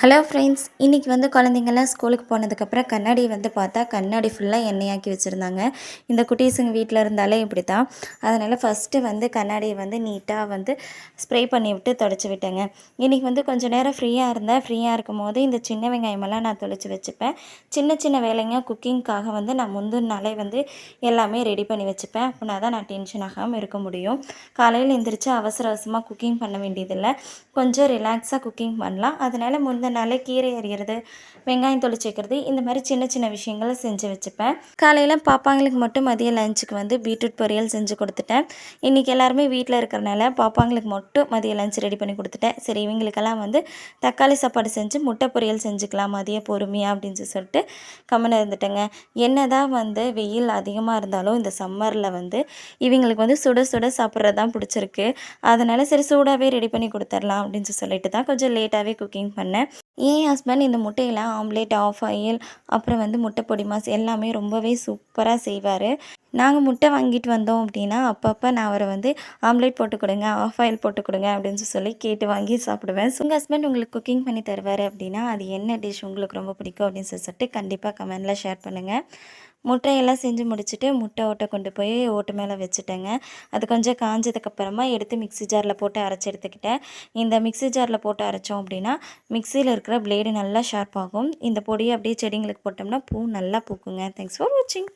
Hello friends, இன்றைக்கி வந்து குழந்தைங்கள்லாம் ஸ்கூலுக்கு போனதுக்கப்புறம் கண்ணாடி வந்து பார்த்தா கண்ணாடி ஃபுல்லாக எண்ணெயாக்கி வச்சுருந்தாங்க. இந்த குட்டீஸுங்க வீட்டில் இருந்தாலே இப்படி தான். அதனால் ஃபஸ்ட்டு வந்து கண்ணாடியை வந்து நீட்டாக வந்து ஸ்ப்ரே பண்ணி விட்டு தொடச்சி விட்டேங்க. இன்றைக்கி வந்து கொஞ்சம் நேரம் ஃப்ரீயாக இருந்தேன். ஃப்ரீயாக இருக்கும்போது இந்த சின்ன வெங்காயமெல்லாம் நான் தொளிச்சு வச்சுப்பேன். சின்ன சின்ன வேலைங்க குக்கிங்க்காக வந்து நான் முந்தின நாளே வந்து எல்லாமே ரெடி பண்ணி வச்சுப்பேன். அப்படின்னா தான் நான் டென்ஷன் ஆகாமல் இருக்க முடியும். காலையில் எந்திரிச்சு அவசர அவசரமாக குக்கிங் பண்ண வேண்டியதில்லை. கொஞ்சம் ரிலாக்ஸாக குக்கிங் பண்ணலாம். அதனால் முந்தின நாளே கீரை அரியிறது, வெங்காயம் தொளிச்சு வைக்கிறது, இந்த மாதிரி சின்ன சின்ன விஷயங்களை செஞ்சு வச்சுப்பேன். காலையில் பாப்பாங்களுக்கு மட்டும் மதிய லஞ்சுக்கு வந்து பீட்ரூட் பொரியல் செஞ்சு கொடுத்துட்டேன். இன்றைக்கி எல்லாருமே வீட்டில் இருக்கிறனால பாப்பாங்களுக்கு மட்டும் மதிய லஞ்ச் ரெடி பண்ணி கொடுத்துட்டேன். சரி, இவங்களுக்கெல்லாம் வந்து தக்காளி சாப்பாடு செஞ்சு முட்டை பொரியல் செஞ்சுக்கலாம் மதியம் பொறுமையாக அப்படின்னு சொல்லிட்டு கம்முன்னு இருந்துட்டேங்க. என்ன தான் வந்து வெயில் அதிகமாக இருந்தாலும் இந்த சம்மரில் வந்து இவங்களுக்கு வந்து சுட சுட சாப்பிட்றது தான் பிடிச்சிருக்கு. அதனால் சரி சூடாகவே ரெடி பண்ணி கொடுத்துர்லாம் அப்படின்னு சொல்லிட்டு தான் கொஞ்சம் லேட்டாகவே குக்கிங் பண்ணேன். என் ஹஸ்பண்ட் இந்த முட்டையில் ஆம்லேட், ஆஃப் ஆயில், அப்புறம் வந்து முட்டை பொடி மாஸ் எல்லாமே ரொம்பவே சூப்பராக செய்வார். நாங்கள் முட்டை வாங்கிட்டு வந்தோம் அப்படின்னா அப்பப்போ நான் அவரை வந்து ஆம்லேட் போட்டு கொடுங்க, ஆஃப் ஆயில் போட்டு கொடுங்க அப்படின்னு சொல்லி கேட்டு வாங்கி சாப்பிடுவேன். உங்கள் ஹஸ்பண்ட் உங்களுக்கு குக்கிங் பண்ணி தருவார் அப்படின்னா அது என்ன டிஷ் உங்களுக்கு ரொம்ப பிடிக்கும் அப்படின்னு சொல்லிட்டு கண்டிப்பாக கமெண்டில் ஷேர் பண்ணுங்கள். முட்டையெல்லாம் செஞ்சு முடிச்சுட்டு முட்டை ஓட்டை கொண்டு போய் ஓட்டு மேலே வச்சுட்டேங்க. அது கொஞ்சம் காஞ்சதுக்கப்புறமா எடுத்து மிக்ஸி ஜாரில் போட்டு அரைச்சி எடுத்துக்கிட்டேன். இந்த மிக்ஸி ஜாரில் போட்டு அரைச்சோம் அப்படின்னா மிக்ஸியில் இருக்கிற பிளேடு நல்லா ஷார்ப் ஆகும். இந்த பொடியை அப்படியே செடிங்களுக்கு போட்டோம்னா பூ நல்லா பூக்குங்க. தேங்க்ஸ் ஃபார் வாட்சிங்.